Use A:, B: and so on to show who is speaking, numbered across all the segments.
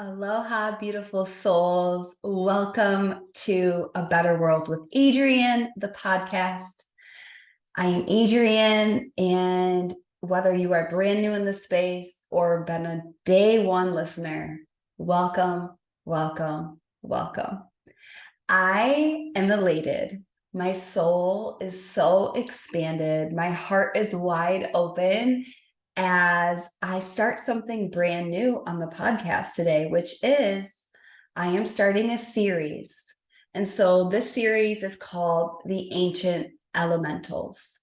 A: Aloha, beautiful souls. Welcome to A Better World with Adrienne, the podcast. I am Adrienne, and whether you are brand new in the space or been a day one listener, welcome, welcome, welcome. I am elated. My soul is so expanded. My heart is wide open as I start something brand new on the podcast today, which is I am starting a series. And so this series is called The Ancient Elementals.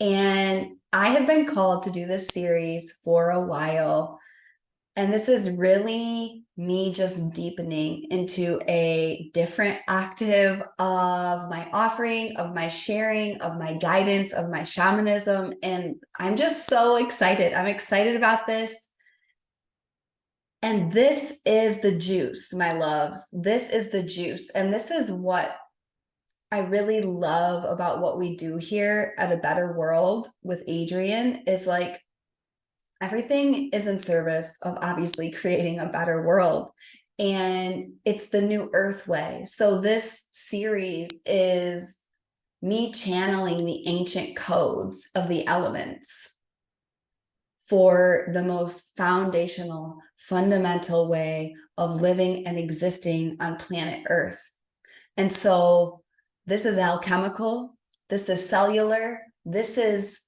A: And I have been called to do this series for a while. And this is really me just deepening into a different octave of my offering, of my sharing, of my guidance, of my shamanism. And I'm just so excited. I'm excited about this. And this is the juice, my loves. This is the juice. And this is what I really love about what we do here at A Better World with Adrienne is like, everything is in service of obviously creating a better world. And it's the new earth way. So this series is me channeling the ancient codes of the elements for the most foundational, fundamental way of living and existing on planet Earth. And so this is alchemical, this is cellular, this is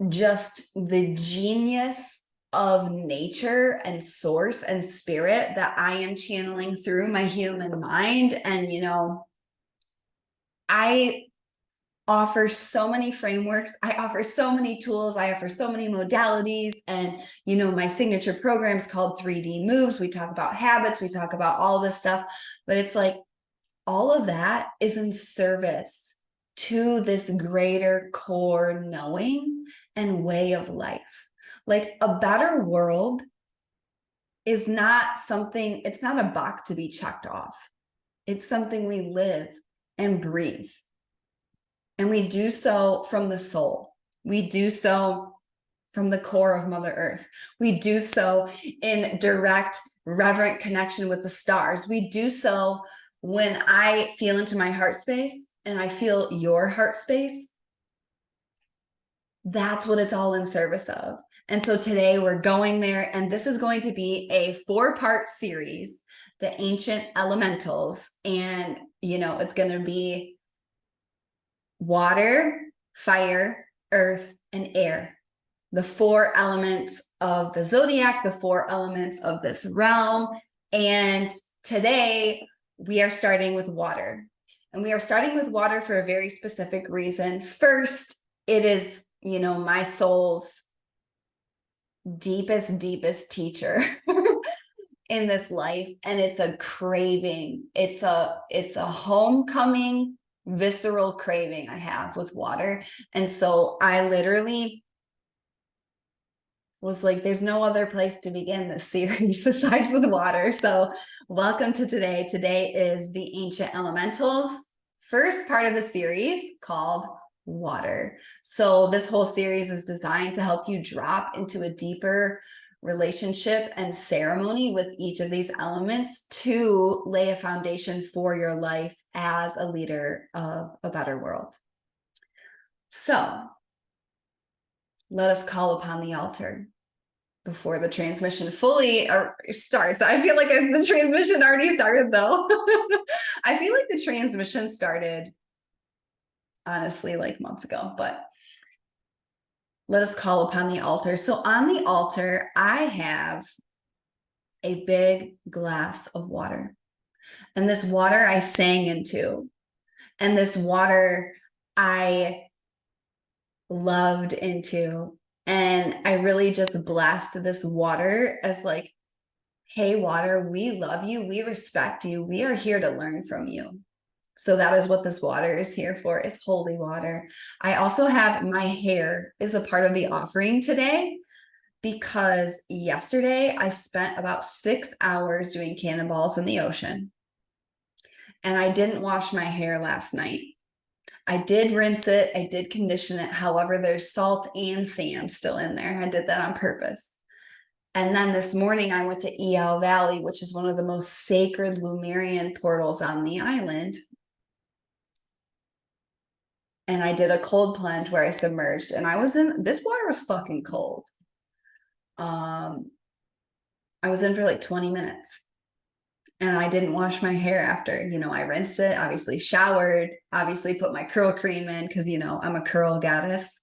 A: just the genius of nature and source and spirit that I am channeling through my human mind. And, I offer so many frameworks. I offer so many tools. I offer so many modalities. And, my signature program is called 3D Moves. We talk about habits. We talk about all this stuff, but it's like all of that is in service to this greater core knowing and way of life. Like a better world is not something, it's not a box to be checked off. It's something we live and breathe. And we do so from the soul. We do so from the core of Mother Earth. We do so in direct, reverent connection with the stars. We do so when I feel into my heart space and I feel your heart space. That's what it's all in service of. And so today we're going there, and this is going to be a 4-part series, The Ancient Elementals. And, it's going to be water, fire, earth, and air. The 4 elements of the zodiac, the 4 elements of this realm. And today we are starting with water. And we are starting with water for a very specific reason. First, it is, my soul's deepest teacher in this life. And it's a craving. It's a homecoming, visceral craving I have with water. And so I literally was like, there's no other place to begin this series besides with water. So welcome to today. Today is the Ancient Elementals, first part of the series called water. So this whole series is designed to help you drop into a deeper relationship and ceremony with each of these elements to lay a foundation for your life as a leader of a better world. So let us call upon the altar before the transmission fully starts. I feel like the transmission already started though. I feel like the transmission started honestly like months ago, but let us call upon the altar. So on the altar, I have a big glass of water, and this water I sang into, and this water I loved into. And I really just blessed this water as like, hey, water, we love you. We respect you. We are here to learn from you. So that is what this water is here for, is holy water. I also have my hair is a part of the offering today, because yesterday I spent about 6 hours doing cannonballs in the ocean. And I didn't wash my hair last night. I did rinse it. I did condition it. However, there's salt and sand still in there. I did that on purpose. And then this morning I went to EL Valley, which is one of the most sacred Lemurian portals on the island. And I did a cold plunge where I submerged, and this water was fucking cold. I was in for like 20 minutes, and I didn't wash my hair after. I rinsed it, obviously showered, obviously put my curl cream in because, I'm a curl goddess.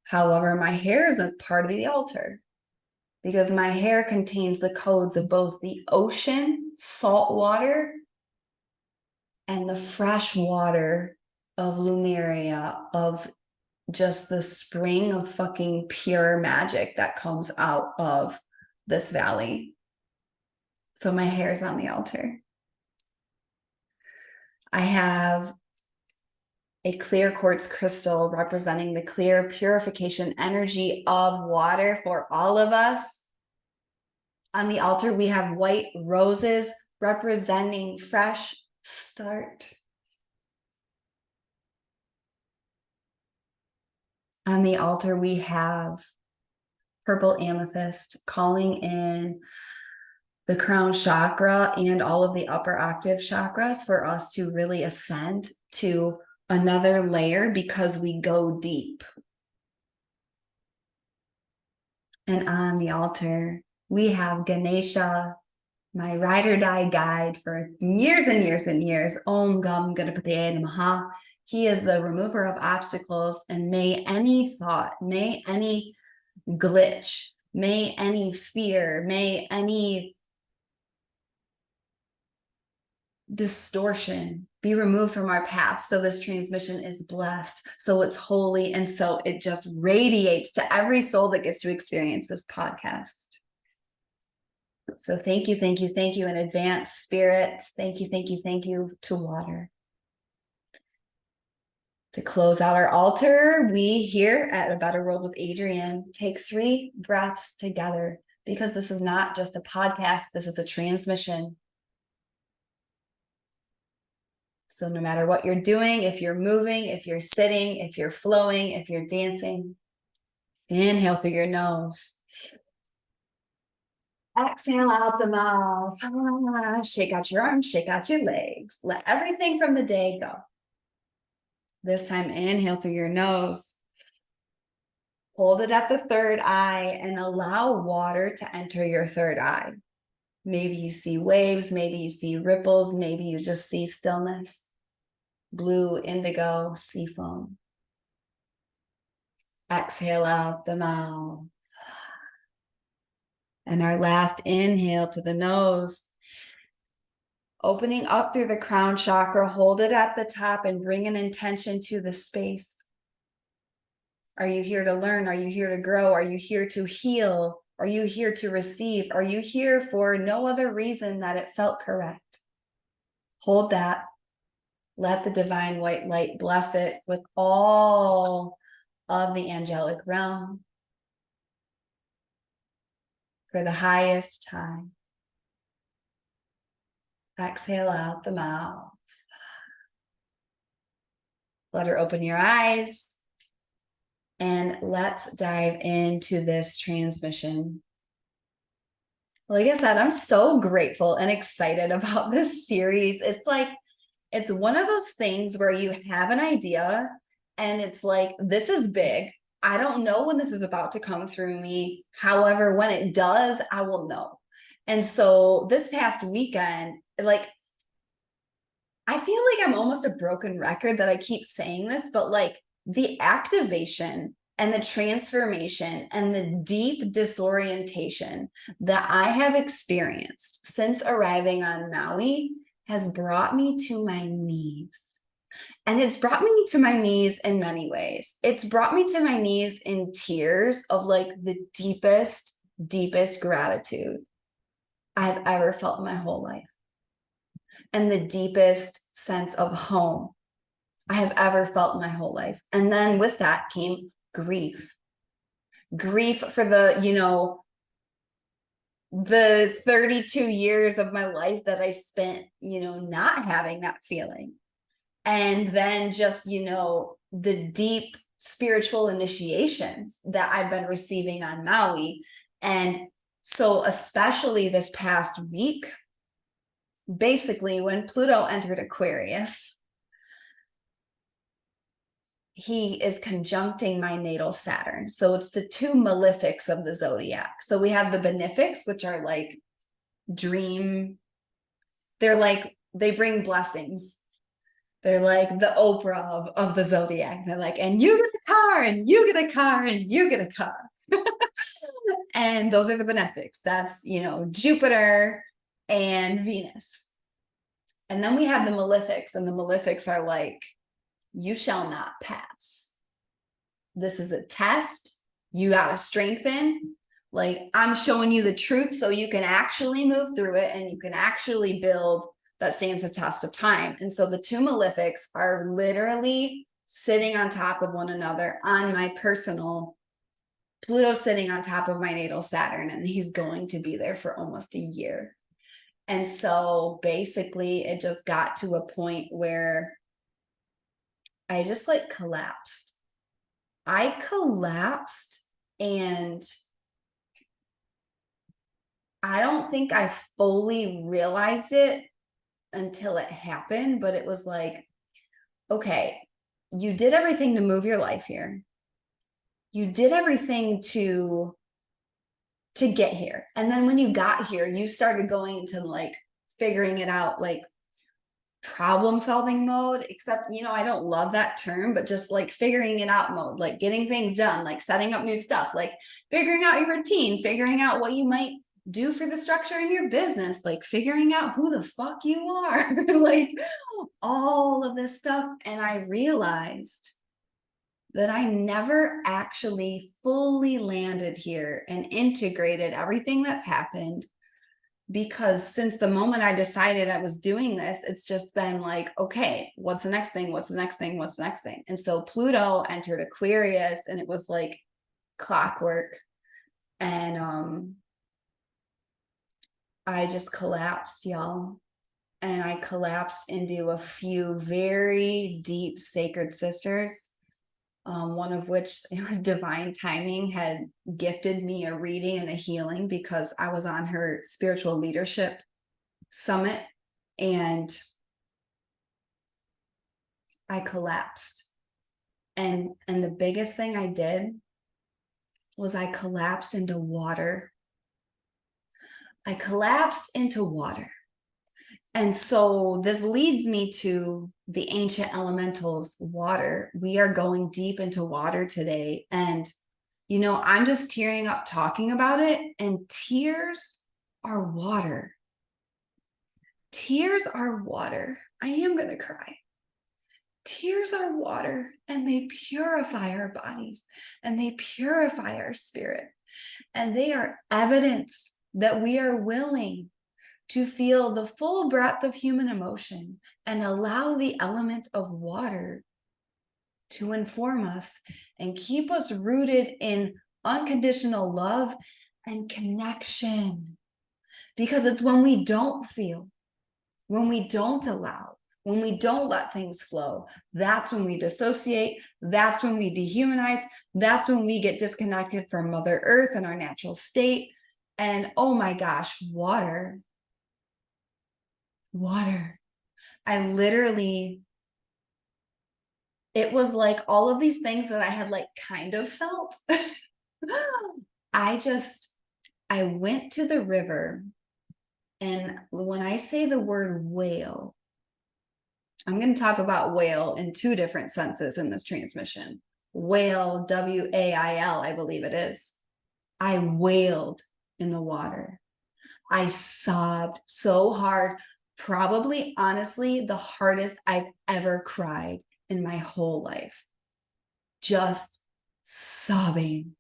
A: However, my hair is a part of the altar because my hair contains the codes of both the ocean, salt water, and the fresh water of Lemuria, of just the spring of fucking pure magic that comes out of this valley. So my hair's on the altar. I have a clear quartz crystal representing the clear purification energy of water for all of us. On the altar, we have white roses representing fresh start. On the altar, we have purple amethyst calling in the crown chakra and all of the upper octave chakras for us to really ascend to another layer because we go deep. And on the altar, we have Ganesha, my ride or die guide for years and years and years. Om Gam Ganapataye Namaha. He is the remover of obstacles, and may any thought, may any glitch, may any fear, may any distortion be removed from our path. So this transmission is blessed, so it's holy, and so it just radiates to every soul that gets to experience this podcast. So thank you in advance, spirit. Thank you to water. To close out our altar, we here at A Better World with Adrienne take 3 breaths together, because this is not just a podcast, this is a transmission. So no matter what you're doing, if you're moving, if you're sitting, if you're flowing, if you're dancing, inhale through your nose. Exhale out the mouth. Shake out your arms, shake out your legs. Let everything from the day go. This time, inhale through your nose. Hold it at the third eye and allow water to enter your third eye. Maybe you see waves, maybe you see ripples, maybe you just see stillness. Blue, indigo, sea foam. Exhale out the mouth. And our last inhale to the nose. Opening up through the crown chakra, hold it at the top and bring an intention to the space. Are you here to learn? Are you here to grow? Are you here to heal? Are you here to receive? Are you here for no other reason that it felt correct? Hold that. Let the divine white light bless it with all of the angelic realm for the highest time. Exhale out the mouth. Let her open your eyes. And let's dive into this transmission. Like I said, I'm so grateful and excited about this series. It's one of those things where you have an idea and it's like, this is big. I don't know when this is about to come through me. However, when it does, I will know. And so this past weekend, I feel like I'm almost a broken record that I keep saying this, but the activation and the transformation and the deep disorientation that I have experienced since arriving on Maui has brought me to my knees. And it's brought me to my knees in many ways. It's brought me to my knees in tears of the deepest gratitude I've ever felt in my whole life. And the deepest sense of home I have ever felt in my whole life. And then with that came grief. Grief for the 32 years of my life that I spent, not having that feeling. And then just, the deep spiritual initiations that I've been receiving on Maui. And So especially this past week, basically when Pluto entered Aquarius, he is conjuncting my natal Saturn. So it's the two malefics of the zodiac. So we have the benefics, which are like dream. They're like, they bring blessings. They're like the Oprah of the zodiac. They're like, and you get a car, and you get a car, and you get a car. And those are the benefics. That's, Jupiter and Venus. And then we have the malefics, and the malefics are like, you shall not pass. This is a test. You got to strengthen. Like, I'm showing you the truth so you can actually move through it and you can actually build that stands the test of time. And so the two malefics are literally sitting on top of one another on my personal Pluto, sitting on top of my natal Saturn, and he's going to be there for almost a year. And so basically it just got to a point where I just like collapsed. I collapsed, and I don't think I fully realized it until it happened, but it was like, okay, you did everything to move your life here. You did everything to get here. And then when you got here, you started going into like figuring it out, like problem solving mode, except, I don't love that term, but just like figuring it out mode, like getting things done, like setting up new stuff, like figuring out your routine, figuring out what you might do for the structure in your business, like figuring out who the fuck you are, like all of this stuff. And I realized that I never actually fully landed here and integrated everything that's happened, because since the moment I decided I was doing this, it's just been like, okay, what's the next thing? What's the next thing? What's the next thing? And so Pluto entered Aquarius, and it was like clockwork. And I just collapsed, y'all. And I collapsed into a few very deep sacred sisters, one of which, divine timing, had gifted me a reading and a healing because I was on her spiritual leadership summit, and I collapsed. And the biggest thing I did was I collapsed into water. I collapsed into water. And so this leads me to the ancient elementals, water. We are going deep into water today. And, I'm just tearing up talking about it. And tears are water. Tears are water. I am going to cry. Tears are water, and they purify our bodies, and they purify our spirit. And they are evidence that we are willing to feel the full breadth of human emotion and allow the element of water to inform us and keep us rooted in unconditional love and connection. Because it's when we don't feel, when we don't allow, when we don't let things flow, that's when we dissociate, that's when we dehumanize, that's when we get disconnected from Mother Earth and our natural state. And oh my gosh, water. I literally, it was like all of these things that I had like kind of felt. I went to the river, and when I say the word whale, I'm going to talk about whale in two different senses in this transmission. Whale, W-A-I-L, I believe it is. I wailed in the water. I sobbed so hard. Probably, honestly, the hardest I've ever cried in my whole life. Just sobbing.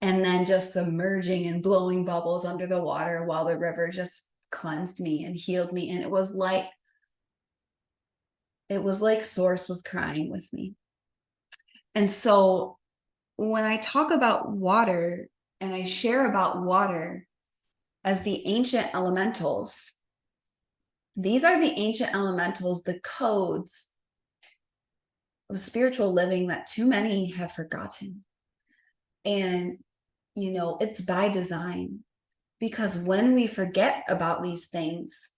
A: And then just submerging and blowing bubbles under the water while the river just cleansed me and healed me. And it was like Source was crying with me. And so when I talk about water and I share about water as the ancient elementals, these are the ancient elementals, the codes of spiritual living that too many have forgotten. And, it's by design, because when we forget about these things,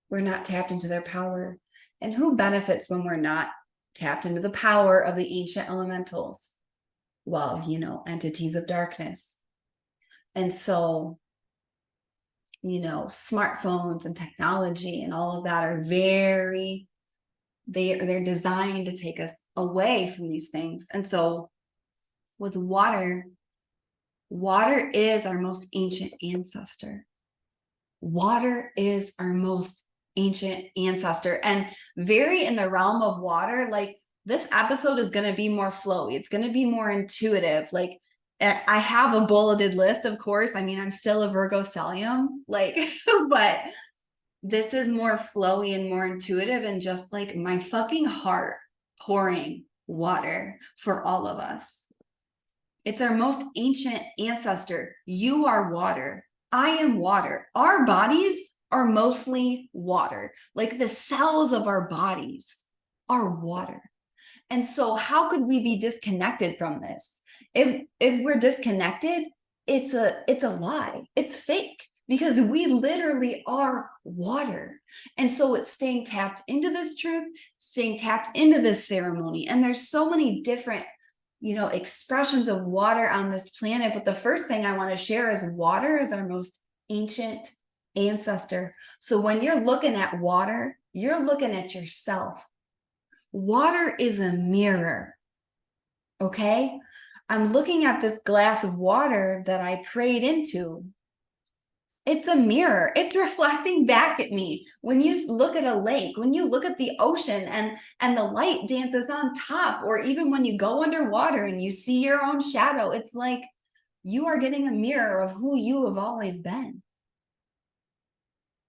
A: we're not tapped into their power. And who benefits when we're not tapped into the power of the ancient elementals? Well, entities of darkness. And so, smartphones and technology and all of that are they're designed to take us away from these things. And so with water is our most ancient ancestor. Water is our most ancient ancestor, and very in the realm of water. Like, this episode is going to be more flowy. It's going to be more intuitive. Like, I have a bulleted list, of course. I mean, I'm still a Virgo stellium, like, but this is more flowy and more intuitive, and just like my fucking heart pouring water for all of us. It's our most ancient ancestor. You are water. I am water. Our bodies are mostly water. Like, the cells of our bodies are water. And so how could we be disconnected from this? If we're disconnected, it's a lie. It's fake, because we literally are water. And so it's staying tapped into this truth, staying tapped into this ceremony. And there's so many different expressions of water on this planet. But the first thing I want to share is water is our most ancient ancestor. So when you're looking at water, you're looking at yourself. Water is a mirror. Okay? I'm looking at this glass of water that I prayed into. It's a mirror. It's reflecting back at me. When you look at a lake, when you look at the ocean and the light dances on top, or even when you go underwater and you see your own shadow, it's like you are getting a mirror of who you have always been.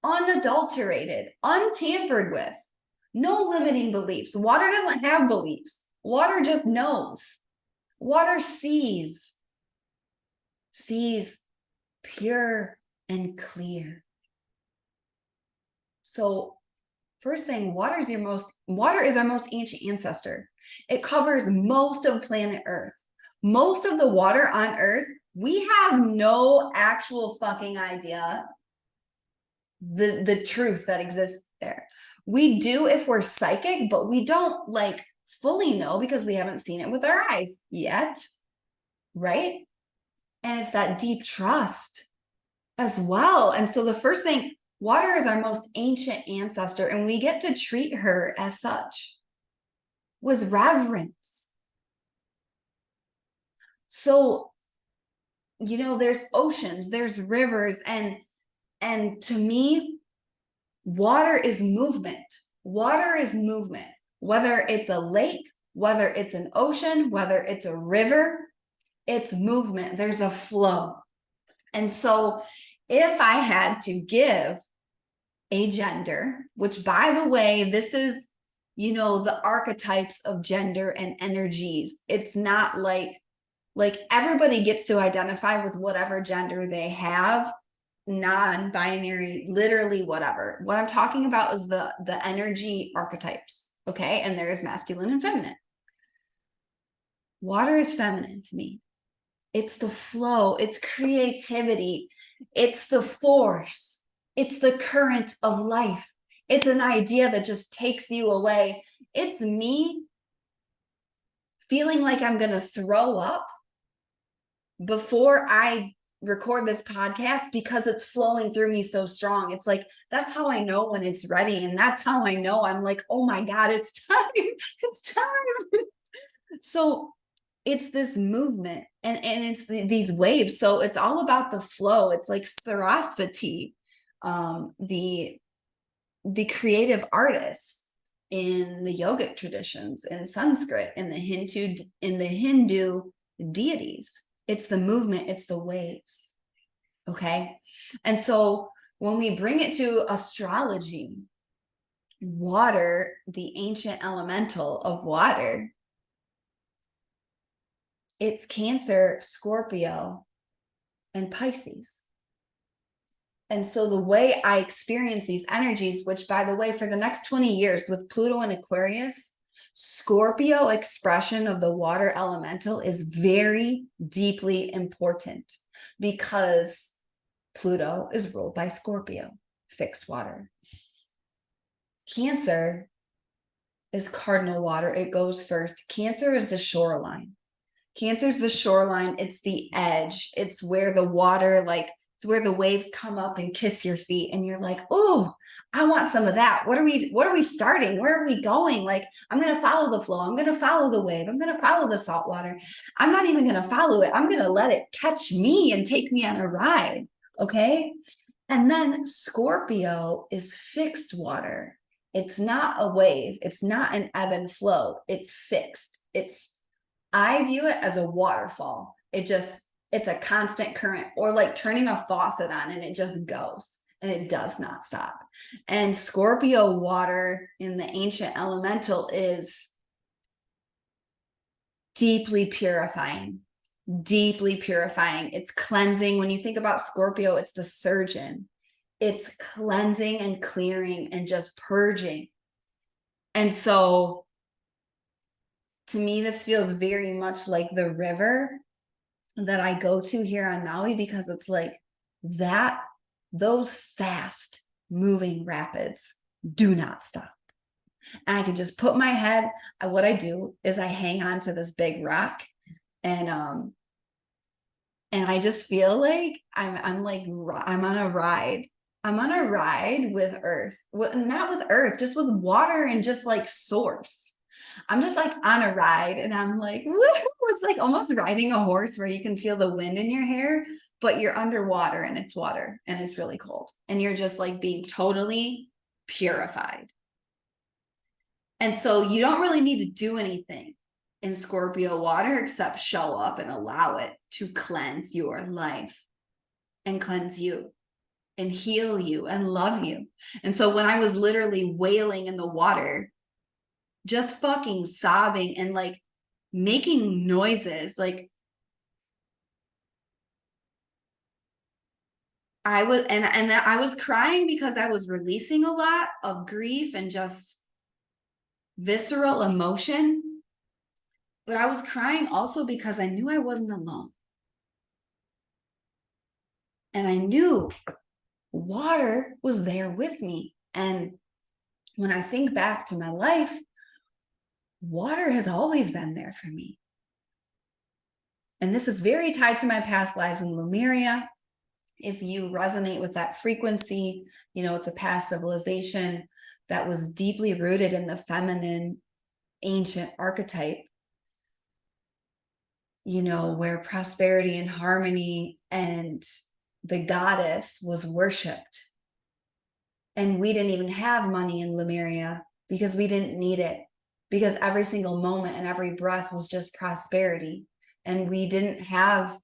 A: Unadulterated, untampered with, no limiting beliefs. Water doesn't have beliefs. Water just knows. Water sees pure and clear. So first thing, water is our most ancient ancestor. It covers most of planet Earth. Most of the water on Earth, we have no actual fucking idea the truth that exists there. We do if we're psychic, but we don't like fully know because we haven't seen it with our eyes yet, right? And it's that deep trust as well. And so the first thing, water is our most ancient ancestor, and we get to treat her as such with reverence. So, there's oceans, there's rivers, and to me, water is movement. Water is movement. Whether it's a lake, whether it's an ocean, whether it's a river, it's movement. There's a flow. And so if I had to give a gender, which, by the way, this is, the archetypes of gender and energies. It's not like everybody gets to identify with whatever gender they have, non-binary, literally whatever. What I'm talking about is the energy archetypes, okay? And there's masculine and feminine. Water is feminine to me. It's the flow, it's creativity, it's the force, it's the current of life. It's an idea that just takes you away. It's me feeling like I'm going to throw up before I record this podcast because it's flowing through me so strong. It's like, that's how I know when it's ready. And that's how I know I'm like, oh my God, it's time. It's time. So it's this movement and it's these waves. So it's all about the flow. It's like Sarasvati, the creative artists in the yogic traditions, in Sanskrit, in the Hindu deities. It's the movement, it's the waves. Okay. And so when we bring it to astrology, water, the ancient elemental of water, it's Cancer, Scorpio, and Pisces. And so the way I experience these energies, which, by the way, for the next 20 years with Pluto and Aquarius, Scorpio expression of the water elemental is very deeply important because Pluto is ruled by Scorpio, fixed water. Cancer is cardinal water. It goes first. Cancer is the shoreline. Cancer is the shoreline. It's the edge. It's where the water, like, it's where the waves come up and kiss your feet. And you're like, oh, I want some of that. What are we starting? Where are we going? Like, I'm going to follow the flow. I'm going to follow the wave. I'm going to follow the salt water. I'm not even going to follow it. I'm going to let it catch me and take me on a ride. Okay. And then Scorpio is fixed water. It's not a wave. It's not an ebb and flow. It's fixed. I view it as a waterfall. It's a constant current, or like turning a faucet on and it just goes and it does not stop. And Scorpio water in the ancient elemental is deeply purifying, deeply purifying. It's cleansing. When you think about Scorpio, it's the surgeon. It's cleansing and clearing and just purging. And so to me, this feels very much like the river that I go to here on Maui, because it's like that, those fast moving rapids do not stop. And I can just put my head, what I do is I hang on to this big rock and I just feel like I'm on a ride. I'm on a ride with Earth, not with Earth, just with water and just like source. I'm just like on a ride and I'm like, woo! It's like almost riding a horse where you can feel the wind in your hair, but you're underwater and it's water and it's really cold. And you're just like being totally purified. And so you don't really need to do anything in Scorpio water except show up and allow it to cleanse your life and cleanse you and heal you and love you. And so when I was literally wailing in the water, just fucking sobbing and like making noises, like I was crying because I was releasing a lot of grief and just visceral emotion. But I was crying also because I knew I wasn't alone. And I knew water was there with me. And when I think back to my life, water has always been there for me. And this is very tied to my past lives in Lemuria. If you resonate with that frequency, you know, it's a past civilization that was deeply rooted in the feminine ancient archetype, you know, where prosperity and harmony and the goddess was worshipped. And we didn't even have money in Lemuria because we didn't need it, because every single moment and every breath was just prosperity. And we didn't have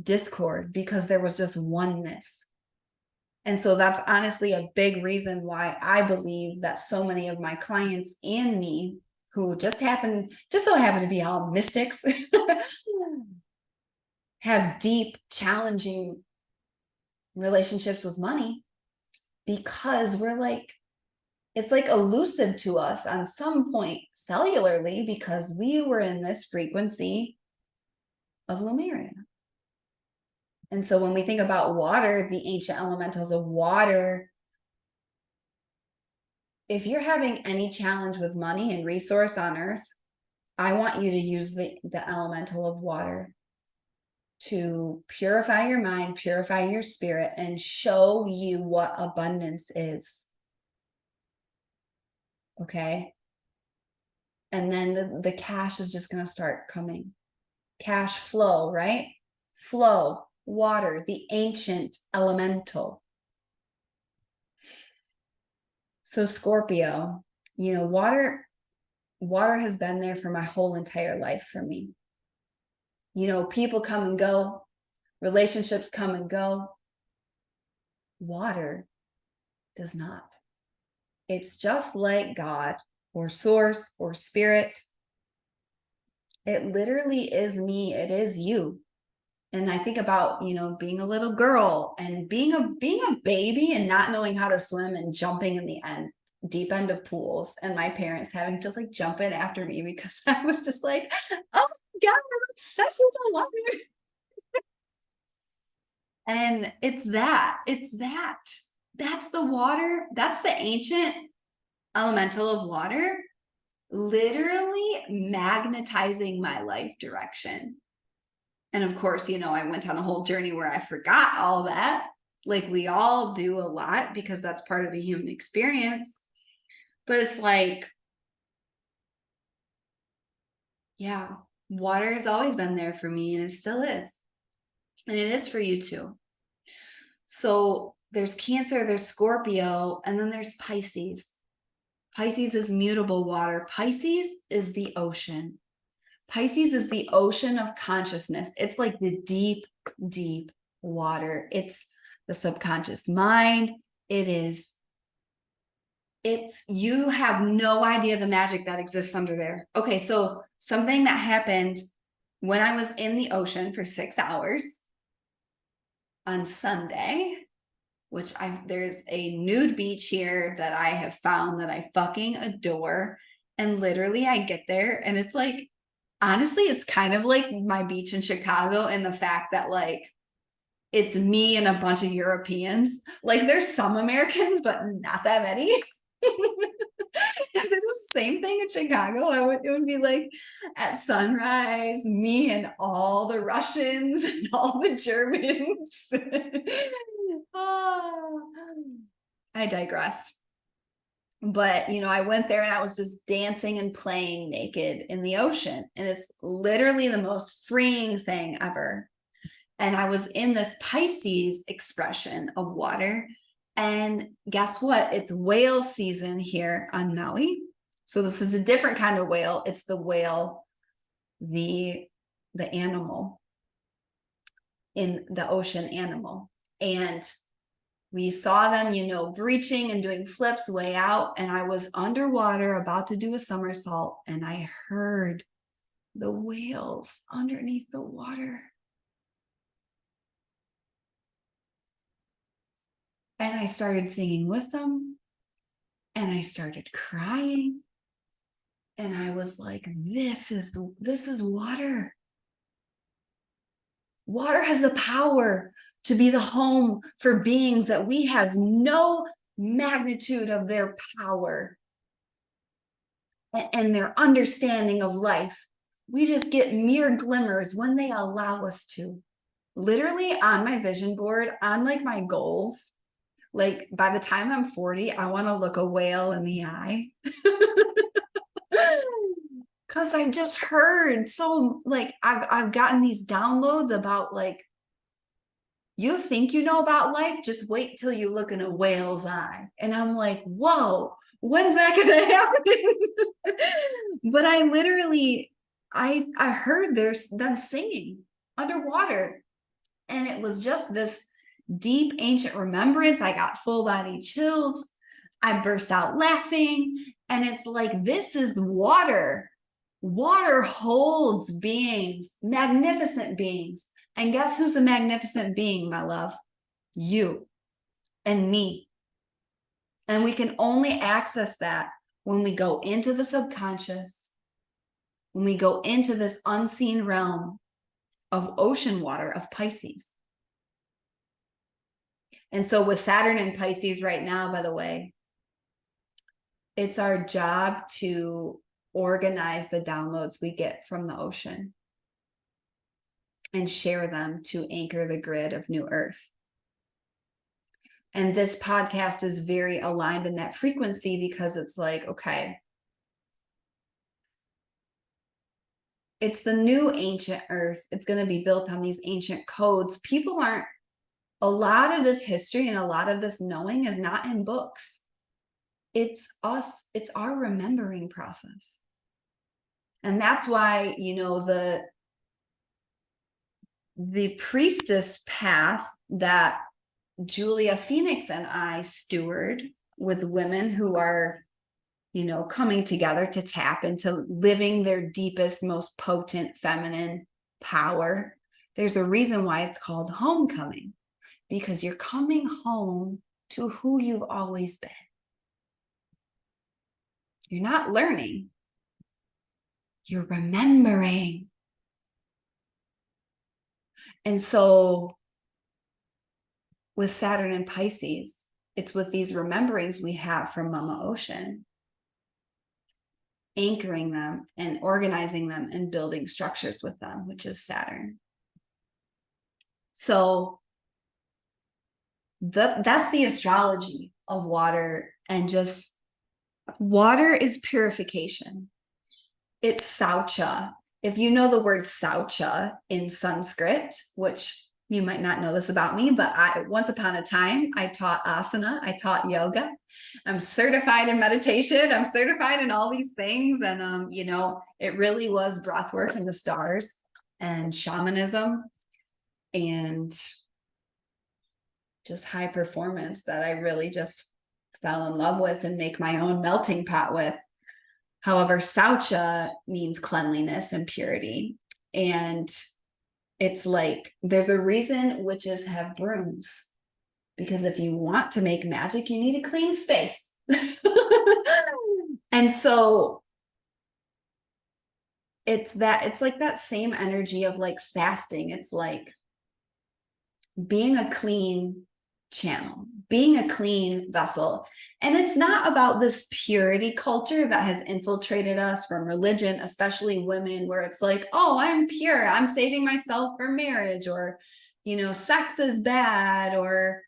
A: discord because there was just oneness. And so that's honestly a big reason why I believe that so many of my clients and me, who just so happen to be all mystics, have deep, challenging relationships with money, because we're like, it's like elusive to us on some point cellularly, because we were in this frequency of Lemuria. And so when we think about water, the ancient elementals of water, if you're having any challenge with money and resource on earth, I want you to use the elemental of water to purify your mind, purify your spirit, and show you what abundance is. Okay? And then the cash is just going to start coming. Cash flow, right? Flow, water, the ancient elemental. So Scorpio, you know, water has been there for my whole entire life for me. You know, people come and go, relationships come and go. Water does not. It's just like God or source or spirit. It literally is me. It is you. And I think about, you know, being a little girl and being a baby and not knowing how to swim and jumping in the end deep end of pools and my parents having to like jump in after me because I was just like, oh my God, I'm obsessed with the water. And that's the water. That's the ancient elemental of water, literally magnetizing my life direction. And of course, I went on a whole journey where I forgot all that. Like we all do a lot because that's part of a human experience. But it's like, yeah, water has always been there for me and it still is. And it is for you too. So there's Cancer, there's Scorpio, and then there's Pisces. Pisces is mutable water. Pisces is the ocean. Pisces is the ocean of consciousness. It's like the deep, deep water. It's the subconscious mind. You have no idea the magic that exists under there. Okay, so something that happened when I was in the ocean for 6 hours on Sunday, there's a nude beach here that I have found that I fucking adore. And literally I get there and it's like, honestly, it's kind of like my beach in Chicago and the fact that like, it's me and a bunch of Europeans. Like there's some Americans, but not that many. If it was the same thing in Chicago, it would be like at sunrise, me and all the Russians and all the Germans. Oh, I digress. But, I went there and I was just dancing and playing naked in the ocean. And it's literally the most freeing thing ever. And I was in this Pisces expression of water. And guess what? It's whale season here on Maui. So this is a different kind of whale. It's the whale, the animal in the ocean animal. And we saw them, breaching and doing flips way out. And I was underwater about to do a somersault. And I heard the whales underneath the water. And I started singing with them. And I started crying. And I was like, this is water. Water has the power to be the home for beings that we have no magnitude of their power and their understanding of life. We just get mere glimmers when they allow us to. Literally on my vision board, on like my goals, like by the time I'm 40, I want to look a whale in the eye. Because I've just heard so like I've gotten these downloads about like, you think you know about life, just wait till you look in a whale's eye. And I'm like, whoa, when's that gonna happen? But I literally I heard them singing underwater. And it was just this deep ancient remembrance. I got full body chills. I burst out laughing. And it's like, this is water. Water holds beings, magnificent beings. And guess who's a magnificent being, my love? You and me. And we can only access that when we go into the subconscious, when we go into this unseen realm of ocean water, of Pisces. And so with Saturn and Pisces right now, by the way, it's our job to organize the downloads we get from the ocean and share them to anchor the grid of New Earth. And this podcast is very aligned in that frequency because it's like, okay, it's the new ancient Earth. It's going to be built on these ancient codes. A lot of this history and a lot of this knowing is not in books. It's us, it's our remembering process. And that's why, the priestess path that Julia Phoenix and I steward with women who are, coming together to tap into living their deepest, most potent feminine power. There's a reason why it's called homecoming, because you're coming home to who you've always been. You're not learning. You're remembering. And so with Saturn and Pisces, it's with these rememberings we have from Mama Ocean, anchoring them and organizing them and building structures with them, which is Saturn. So that's the astrology of water. And just water is purification. It's saucha. If you know the word saucha in Sanskrit, which you might not know this about me, but once upon a time, I taught asana, I taught yoga. I'm certified in meditation. I'm certified in all these things. And, it really was breath work in the stars and shamanism and just high performance that I really just fell in love with and make my own melting pot with. However, saucha means cleanliness and purity. And it's like, there's a reason witches have brooms, because if you want to make magic, you need a clean space. And so it's like that same energy of like fasting. It's like being a clean channel, being a clean vessel. And it's not about this purity culture that has infiltrated us from religion, especially women, where it's like, oh, I'm pure, I'm saving myself for marriage, or, sex is bad, or,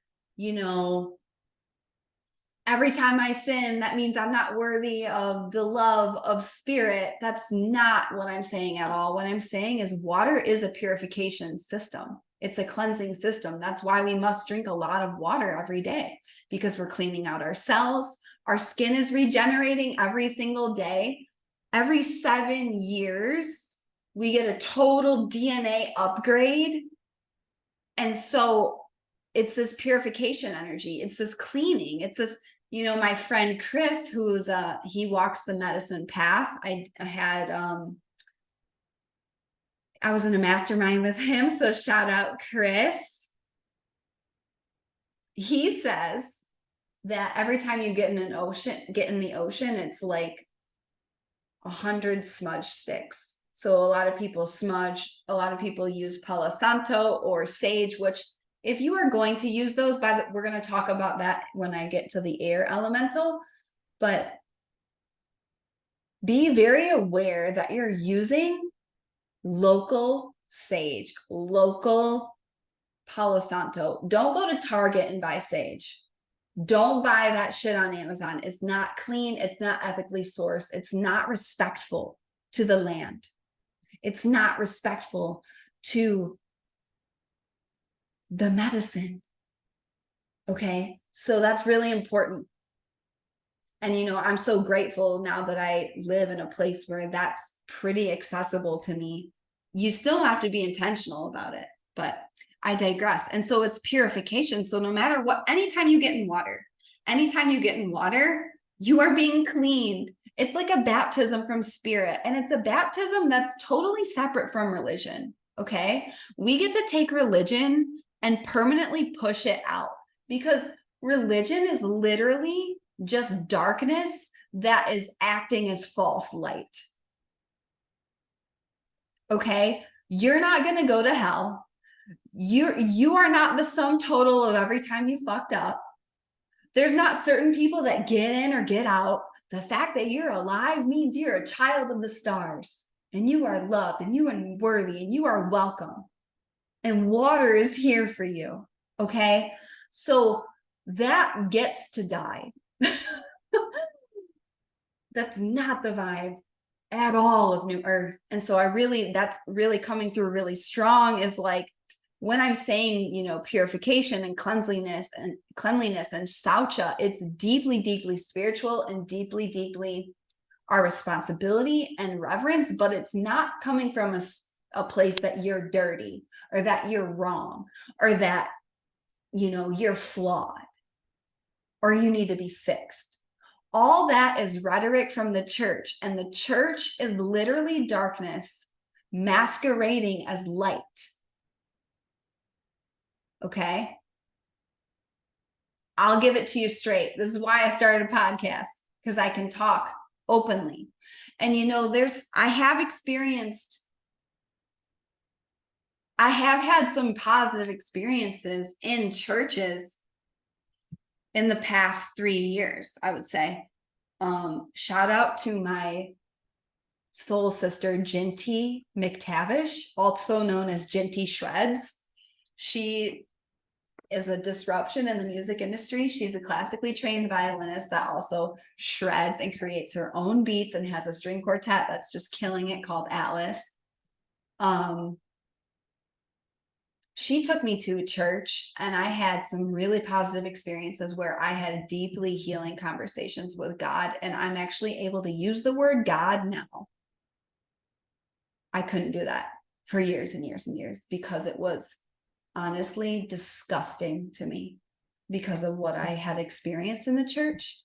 A: every time I sin, that means I'm not worthy of the love of spirit. That's not what I'm saying at all. What I'm saying is water is a purification system. It's a cleansing system. That's why we must drink a lot of water every day, because we're cleaning out our cells. Our skin is regenerating every single day. Every 7 years, we get a total DNA upgrade. And so it's this purification energy. It's this cleaning. It's this, my friend Chris, he walks the medicine path. I was in a mastermind with him. So shout out Chris. He says that every time you get in the ocean, it's like 100 smudge sticks. So a lot of people smudge, a lot of people use Palo Santo or sage, which if you are going to use those, we're going to talk about that when I get to the air elemental, but be very aware that you're using local sage, local Palo Santo. Don't go to Target and buy sage. Don't buy that shit on Amazon. It's not clean. It's not ethically sourced. It's not respectful to the land. It's not respectful to the medicine. Okay. So that's really important. And, I'm so grateful now that I live in a place where that's pretty accessible to me. You still have to be intentional about it, but I digress. And so it's purification. So no matter what, anytime you get in water, you are being cleaned. It's like a baptism from spirit. And it's a baptism that's totally separate from religion. Okay. We get to take religion and permanently push it out, because religion is literally just darkness that is acting as false light. Okay. You're not going to go to hell. You are not the sum total of every time you fucked up. There's not certain people that get in or get out. The fact that you're alive means you're a child of the stars, and you are loved, and you are worthy, and you are welcome. And water is here for you. Okay. So that gets to die. That's not the vibe at all of New Earth. And so that's really coming through really strong, is like, when I'm saying, purification and cleanliness and saucha, it's deeply, deeply spiritual and deeply, deeply our responsibility and reverence, but it's not coming from a place that you're dirty or that you're wrong or that, you're flawed or you need to be fixed. All that is rhetoric from the church, and the church is literally darkness masquerading as light. Okay. I'll give it to you straight. This is why I started a podcast, because I can talk openly. And, I have had some positive experiences in churches in the past 3 years, I would say. Shout out to my soul sister, Jinty McTavish, also known as Jinty Shreds. She is a disruption in the music industry. She's a classically trained violinist that also shreds and creates her own beats and has a string quartet that's just killing it called Atlas. She took me to a church, and I had some really positive experiences where I had deeply healing conversations with God, and I'm actually able to use the word God now. I couldn't do that for years and years and years because it was honestly disgusting to me because of what I had experienced in the church.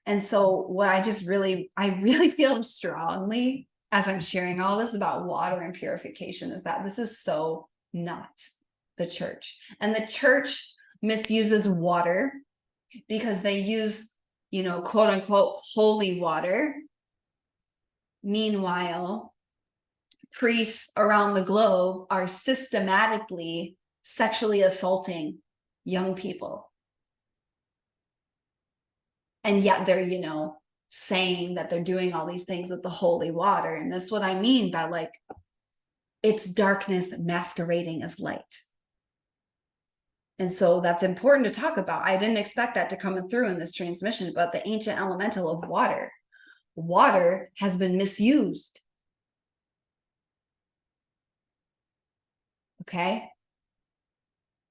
A: And so what I really feel strongly as I'm sharing all this about water and purification is that this is so not the church. And the church misuses water because they use, quote unquote, holy water. Meanwhile, priests around the globe are systematically sexually assaulting young people. And yet they're, saying that they're doing all these things with the holy water. And this is what I mean by it's darkness masquerading as light. And so that's important to talk about. I didn't expect that to come through in this transmission, but the ancient elemental of water. Water has been misused. Okay?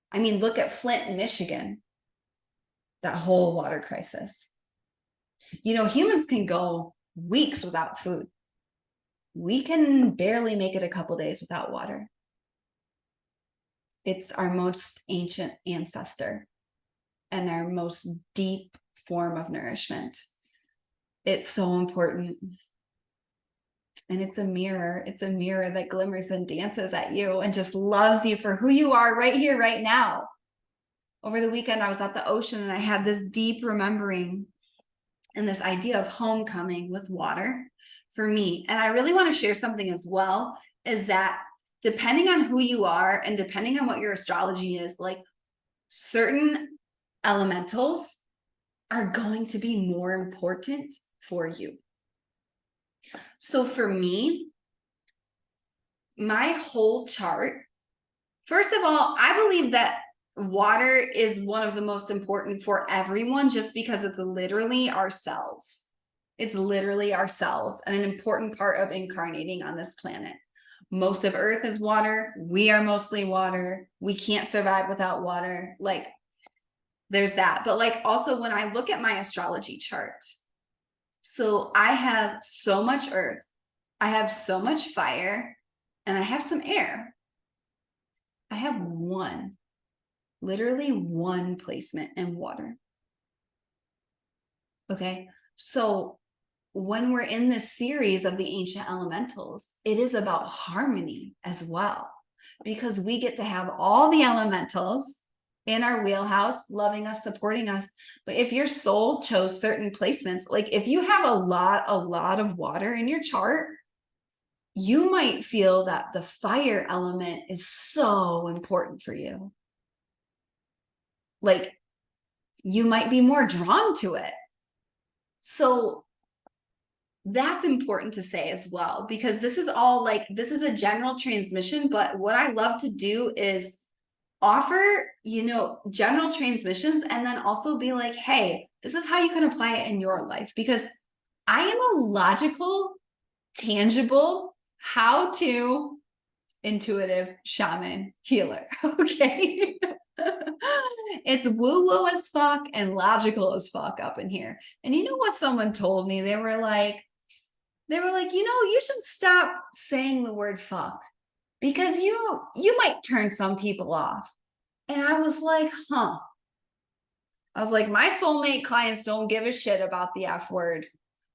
A: I mean, look at Flint, Michigan. That whole water crisis. Humans can go weeks without food. We can barely make it a couple days without water. It's our most ancient ancestor and our most deep form of nourishment. It's so important. And it's a mirror. It's a mirror that glimmers and dances at you and just loves you for who you are right here, right now. Over the weekend, I was at the ocean and I had this deep remembering and this idea of homecoming with water for me. And I really want to share something as well, is that depending on who you are and depending on what your astrology is, certain elementals are going to be more important for you. So for me, my whole chart, first of all, I believe that water is one of the most important for everyone just because it's literally ourselves. It's literally ourselves and an important part of incarnating on this planet. Most of Earth is water. We are mostly water. We can't survive without water. There's that. But also when I look at my astrology chart, so I have so much earth, I have so much fire, and I have some air. I have literally one placement in water. Okay. So when we're in this series of the ancient elementals, it is about harmony as well, because we get to have all the elementals in our wheelhouse, loving us, supporting us. But if your soul chose certain placements, if you have a lot of water in your chart, you might feel that the fire element is so important for you. You might be more drawn to it. So that's important to say as well, because this is all this is a general transmission, but what I love to do is offer, general transmissions and then also be hey, this is how you can apply it in your life, because I am a logical, tangible, how-to intuitive shaman healer. Okay. It's woo-woo as fuck and logical as fuck up in here. And you know what someone told me? They were like, you should stop saying the word fuck because you might turn some people off. And I was like, I was like, my soulmate clients don't give a shit about the F word.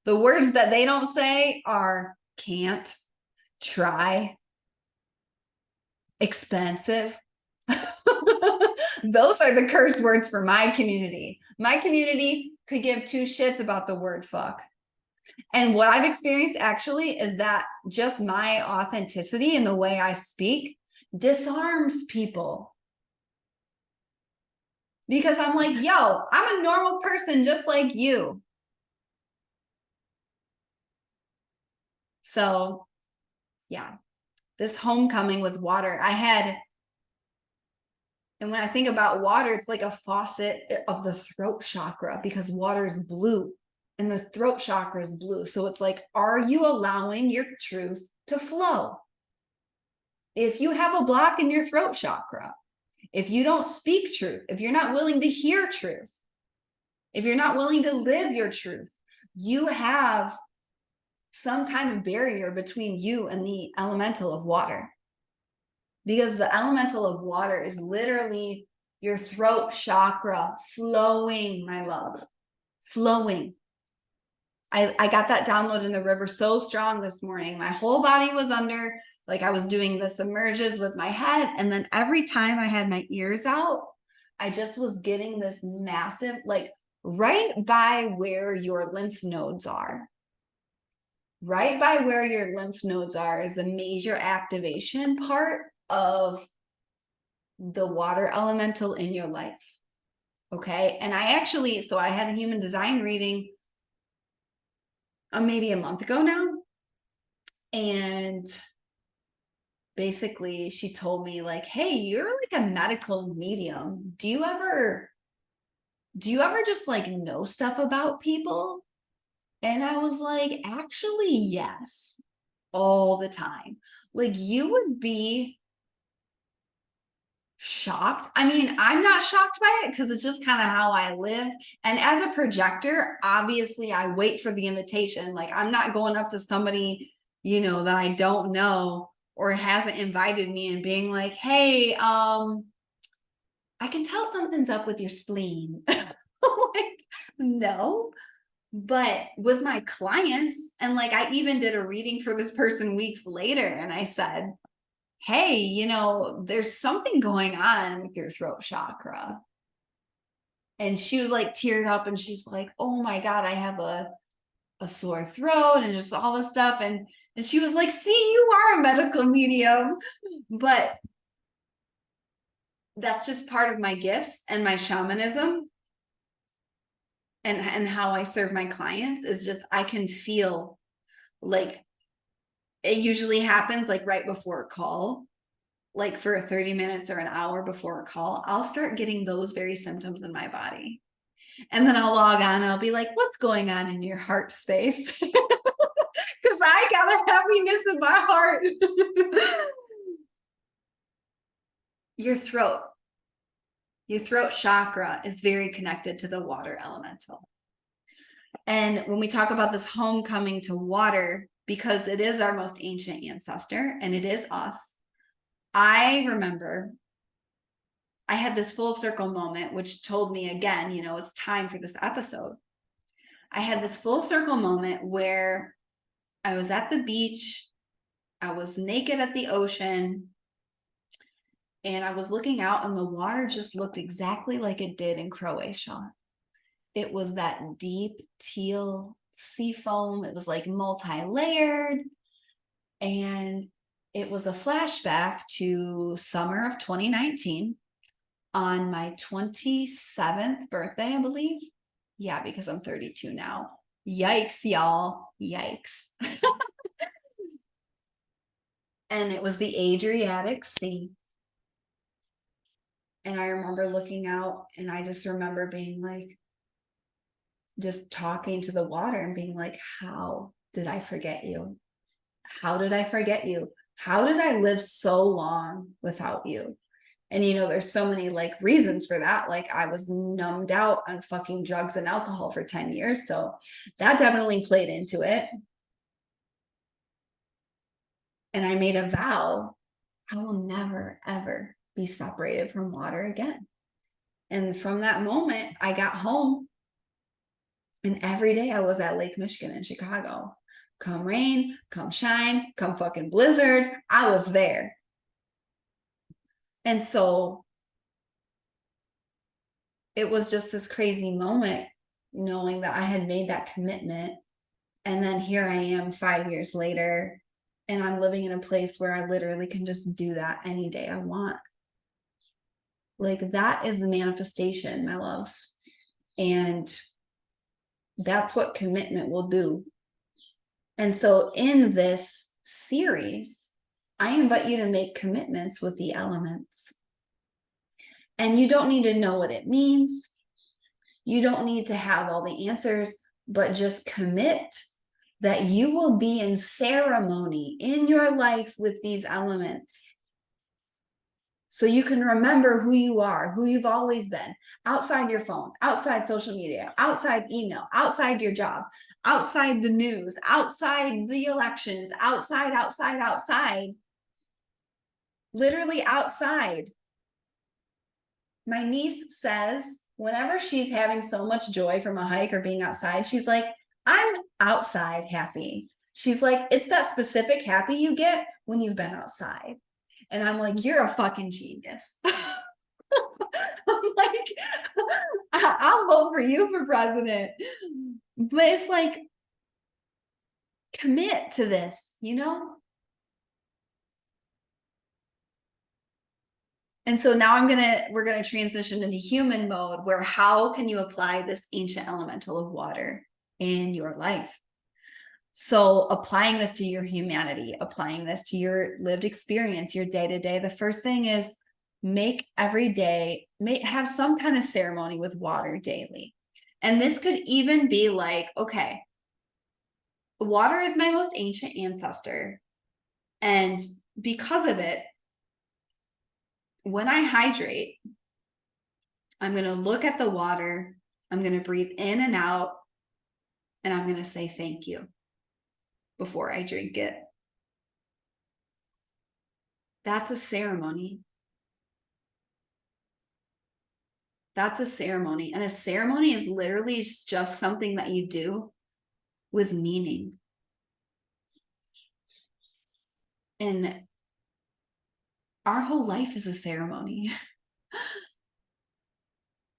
A: The words that they don't say are can't, try, expensive. Those are the curse words for my community. My community could give two shits about the word fuck. And what I've experienced actually is that just my authenticity and the way I speak disarms people. Because I'm like, yo, I'm a normal person just like you. So, yeah, this homecoming with water, and when I think about water, it's like a faucet of the throat chakra because water is blue and the throat chakra is blue. So it's like, are you allowing your truth to flow? If you have a block in your throat chakra, if you don't speak truth, if you're not willing to hear truth, if you're not willing to live your truth, you have some kind of barrier between you and the elemental of water. Because the elemental of water is literally your throat chakra flowing, my love, flowing. I got that download in the river so strong this morning. My whole body was under, like I was doing the submerges with my head. And then every time I had my ears out, I just was getting this massive, like right by where your lymph nodes are. Right by where your lymph nodes are is the major activation part of the water elemental in your life. Okay. And I had a human design reading maybe a month ago now. And basically she told me like, hey, you're like a medical medium. Do you ever just like know stuff about people? And I was like, actually, yes, all the time. Like you would be shocked. I mean, I'm not shocked by it because it's just kind of how I live. And as a projector, obviously I wait for the invitation. Like I'm not going up to somebody, that I don't know or hasn't invited me and being like, hey, I can tell something's up with your spleen. Like, no. But with my clients, and like I even did a reading for this person weeks later, and I said, hey, there's something going on with your throat chakra. And she was like teared up and she's like, oh my God, I have a sore throat and just all this stuff. And she was like, see, you are a medical medium. But that's just part of my gifts and my shamanism and how I serve my clients is just, I can feel like it usually happens like right before a call. Like for 30 minutes or an hour before a call, I'll start getting those very symptoms in my body. And then I'll log on and I'll be like, what's going on in your heart space? Because I got a heaviness in my heart. Your throat chakra is very connected to the water elemental. And when we talk about this homecoming to water, because it is our most ancient ancestor and it is us, I remember I had this full circle moment, which told me again, it's time for this episode. I had this full circle moment where I was at the beach. I was naked at the ocean. And I was looking out and the water just looked exactly like it did in Croatia. It was that deep teal sea foam. It was like multi-layered. And it was a flashback to summer of 2019. On my 27th birthday, I believe. Yeah, because I'm 32 now. Yikes, y'all. Yikes. And it was the Adriatic Sea. And I remember looking out and I just remember being like, just talking to the water and being like, how did I forget you? How did I forget you? How did I live so long without you? And there's so many like reasons for that. Like I was numbed out on fucking drugs and alcohol for 10 years. So that definitely played into it. And I made a vow, I will never, ever be separated from water again. And from that moment, I got home and every day I was at Lake Michigan in Chicago. Come rain, come shine, come fucking blizzard, I was there. And so it was just this crazy moment knowing that I had made that commitment And then here I am 5 years later, and I'm living in a place where I literally can just do that any day I want. Like, that is the manifestation, my loves. And that's what commitment will do. And so in this series, I invite you to make commitments with the elements. And you don't need to know what it means. You don't need to have all the answers, but just commit that you will be in ceremony in your life with these elements. So you can remember who you are, who you've always been, outside your phone, outside social media, outside email, outside your job, outside the news, outside the elections, outside, literally outside. My niece says whenever she's having so much joy from a hike or being outside, she's like, I'm outside happy. She's like, it's that specific happy you get when you've been outside. And I'm like, you're a fucking genius. I'm like, I'll vote for you for president. But it's like, commit to this, you know? And so now we're gonna transition into human mode, where how can you apply this ancient elemental of water in your life? So applying this to your humanity, applying this to your lived experience, your day-to-day, the first thing is make every day, have some kind of ceremony with water daily. And this could even be like, okay, water is my most ancient ancestor. And because of it, when I hydrate, I'm going to look at the water, I'm going to breathe in and out, and I'm going to say thank you before I drink it. That's a ceremony. That's a ceremony. And a ceremony is literally just something that you do with meaning. And our whole life is a ceremony.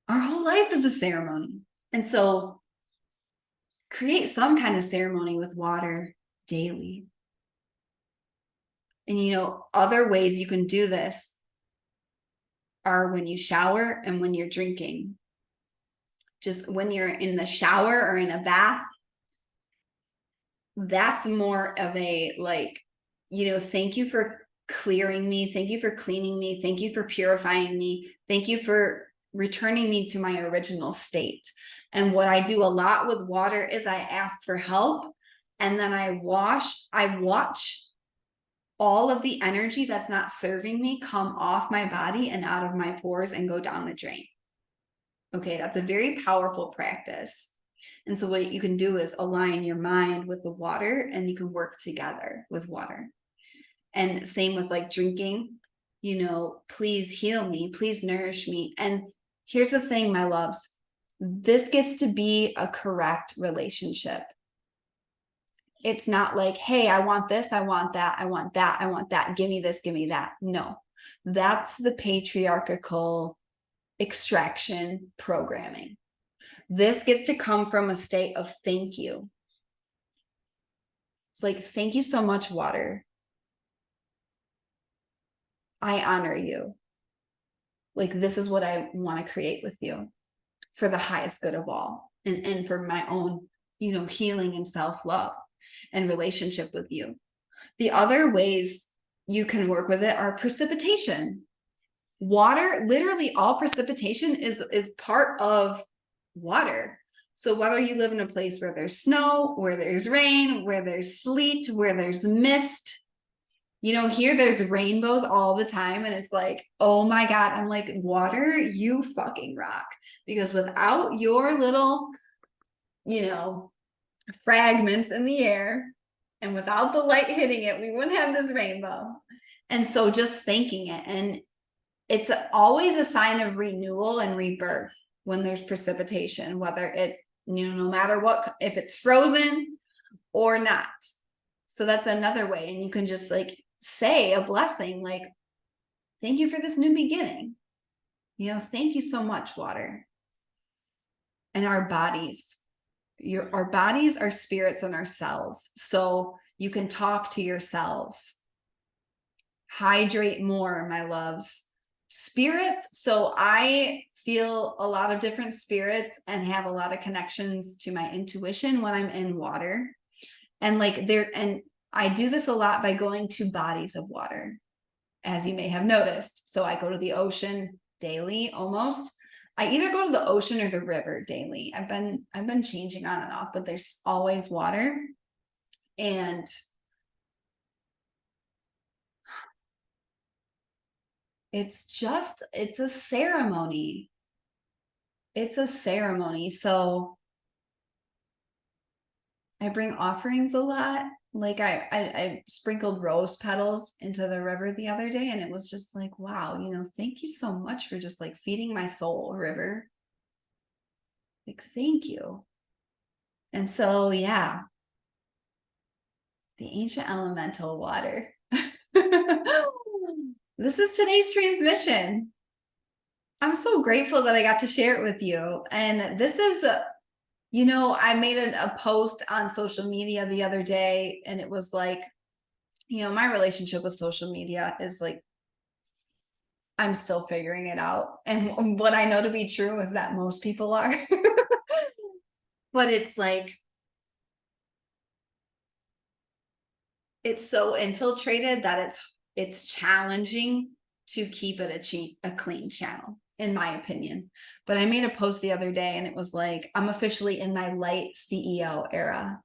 A: Our whole life is a ceremony. And so create some kind of ceremony with water daily. And, you know, other ways you can do this are when you shower and when you're drinking. Just when you're in the shower or in a bath, that's more of a like, you know, thank you for clearing me. Thank you for cleaning me. Thank you for purifying me. Thank you for returning me to my original state. And what I do a lot with water is I ask for help, and then I watch all of the energy that's not serving me come off my body and out of my pores and go down the drain. Okay, that's a very powerful practice. And so what you can do is align your mind with the water, and you can work together with water. And same with like drinking, you know, please heal me, please nourish me. And here's the thing, my loves, this gets to be a correct relationship. It's not like, hey, I want this, I want that, I want that, I want that, give me this, give me that. No, that's the patriarchal extraction programming. This gets to come from a state of thank you. It's like, thank you so much, water. I honor you. Like, this is what I want to create with you for the highest good of all, and for my own, you know, healing and self-love and relationship with you. The other ways you can work with it are precipitation. Water, literally all precipitation is part of water. So whether you live in a place where there's snow, where there's rain, where there's sleet, where there's mist, you know, here there's rainbows all the time. And it's like, oh my God, I'm like, water, you fucking rock. Because without your little, you know, fragments in the air, and without the light hitting it, we wouldn't have this rainbow. And so just thanking it. And it's always a sign of renewal and rebirth when there's precipitation, whether it, you know, no matter what, if it's frozen or not. So that's another way. And you can just like say a blessing, like, thank you for this new beginning. You know, thank you so much, water. And our bodies. our bodies are spirits and our cells. So you can talk to yourselves. Hydrate more, my loves. Spirits. So I feel a lot of different spirits and have a lot of connections to my intuition when I'm in water. And I do this a lot by going to bodies of water, as you may have noticed. So I go to the ocean daily almost. I either go to the ocean or the river daily. I've been changing on and off, but there's always water. And it's a ceremony. It's a ceremony. So I bring offerings a lot. Like I sprinkled rose petals into the river the other day, and it was just like, wow, thank you so much for just like feeding my soul, river. Like, thank you. And so, yeah, the ancient elemental water. This is today's transmission. I'm so grateful that I got to share it with you. And this is, I made a post on social media the other day, and it was like, my relationship with social media is like, I'm still figuring it out. And what I know to be true is that most people are. But it's like, it's so infiltrated that it's challenging to keep it a clean channel, in my opinion. But I made a post the other day, and it was like, I'm officially in my light CEO era.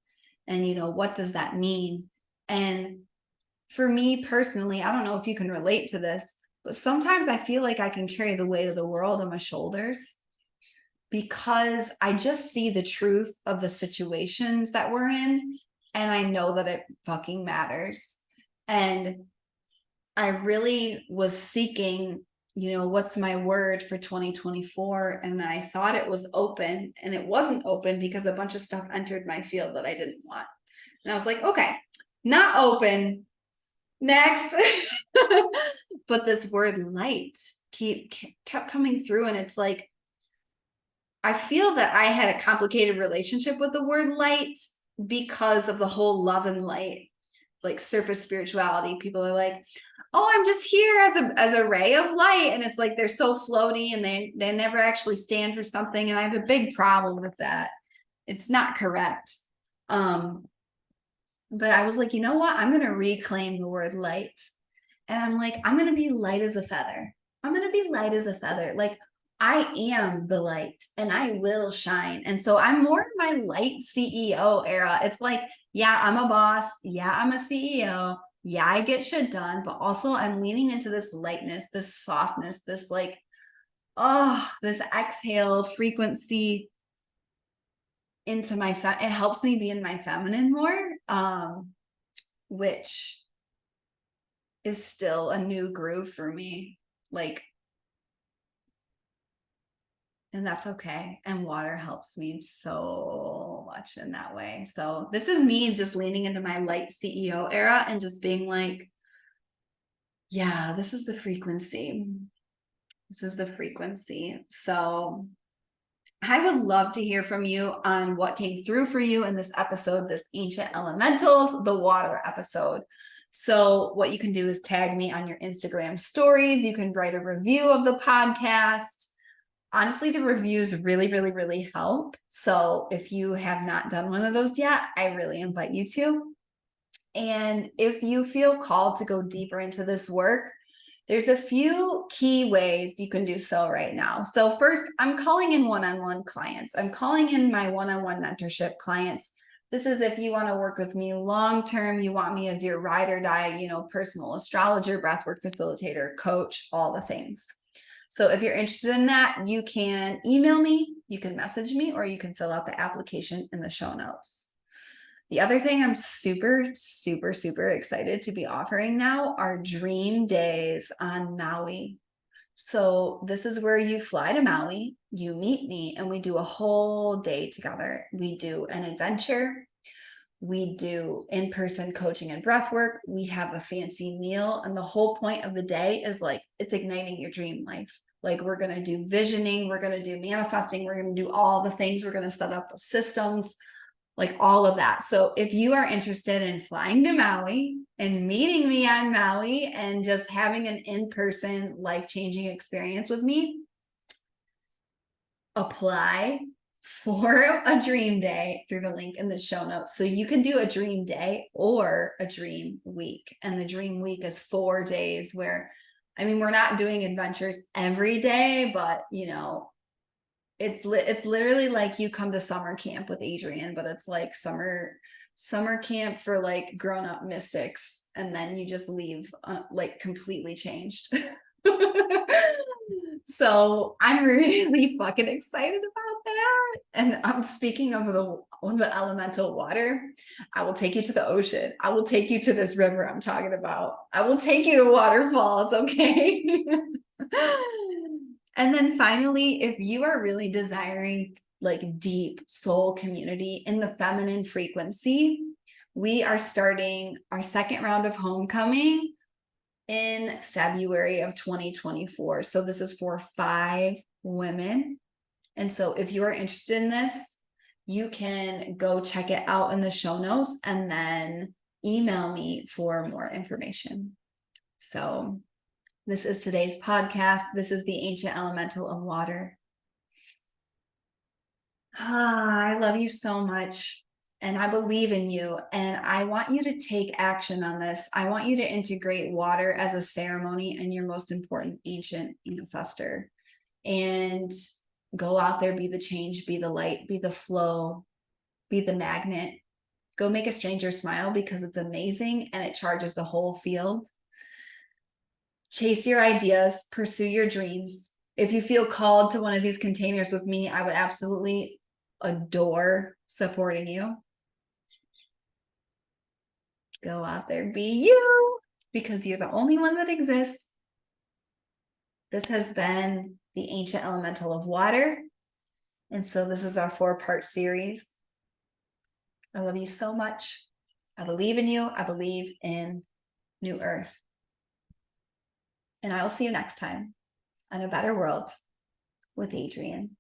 A: And, what does that mean? And for me personally, I don't know if you can relate to this, but sometimes I feel like I can carry the weight of the world on my shoulders because I just see the truth of the situations that we're in. And I know that it fucking matters. And I really was seeking, what's my word for 2024? And I thought it was open, and it wasn't open because a bunch of stuff entered my field that I didn't want. And I was like, okay, not open. Next. But this word light kept coming through, and it's like, I feel that I had a complicated relationship with the word light because of the whole love and light, like surface spirituality. People are like, oh, I'm just here as a ray of light. And it's like, they're so floaty, and they never actually stand for something. And I have a big problem with that. It's not correct. But I was like, you know what? I'm going to reclaim the word light. And I'm like, I'm going to be light as a feather. I'm going to be light as a feather. Like, I am the light, and I will shine. And so I'm more in my light CEO era. It's like, yeah, I'm a boss. Yeah, I'm a CEO. Yeah, I get shit done. But also I'm leaning into this lightness, this softness, this like, this exhale frequency into it helps me be in my feminine more, which is still a new groove for me. Like, and that's okay. And water helps me so much in that way. So this is me just leaning into my light CEO era and just being like, yeah, this is the frequency. This is the frequency. So I would love to hear from you on what came through for you in this episode, this Ancient Elementals, the water episode. So what you can do is tag me on your Instagram stories. You can write a review of the podcast. Honestly, the reviews really, really, really help. So if you have not done one of those yet, I really invite you to. And if you feel called to go deeper into this work, there's a few key ways you can do so right now. So first, I'm calling in one-on-one clients. I'm calling in my one-on-one mentorship clients. This is if you want to work with me long-term, you want me as your ride or die, personal astrologer, breathwork facilitator, coach, all the things. So if you're interested in that, you can email me, you can message me, or you can fill out the application in the show notes. The other thing I'm super, super, super excited to be offering now are dream days on Maui. So this is where you fly to Maui, you meet me, and we do a whole day together. We do an adventure. We do in-person coaching and breath work. We have a fancy meal. And the whole point of the day is like, it's igniting your dream life. Like we're going to do visioning, we're going to do manifesting, we're going to do all the things, we're going to set up systems, like all of that. So if you are interested in flying to Maui and meeting me on Maui and just having an in-person life-changing experience with me, apply for a dream day through the link in the show notes. So you can do a dream day or a dream week. And the dream week is 4 days where, I mean, we're not doing adventures every day, but it's literally like you come to summer camp with Adrian, but it's like summer camp for like grown-up mystics, and then you just leave like completely changed. So I'm really fucking excited about that. And I'm speaking of the elemental water. I will take you to the ocean. I will take you to this river I'm talking about. I will take you to waterfalls, okay? And then finally, if you are really desiring like deep soul community in the feminine frequency, we are starting our second round of homecoming in February of 2024. So this is for 5 women. And so if you're interested in this, you can go check it out in the show notes and then email me for more information. So this is today's podcast. This is the ancient elemental of water. I love you so much. And I believe in you. And I want you to take action on this. I want you to integrate water as a ceremony and your most important ancient ancestor. And go out there, be the change, be the light, be the flow, be the magnet. Go make a stranger smile because it's amazing and it charges the whole field. Chase your ideas, pursue your dreams. If you feel called to one of these containers with me, I would absolutely adore supporting you. Go out there, be you, because you're the only one that exists. This has been the ancient elemental of water. And so this is our 4-part series. I love you so much. I believe in you. I believe in New Earth. And I will see you next time on A Better World with Adrian.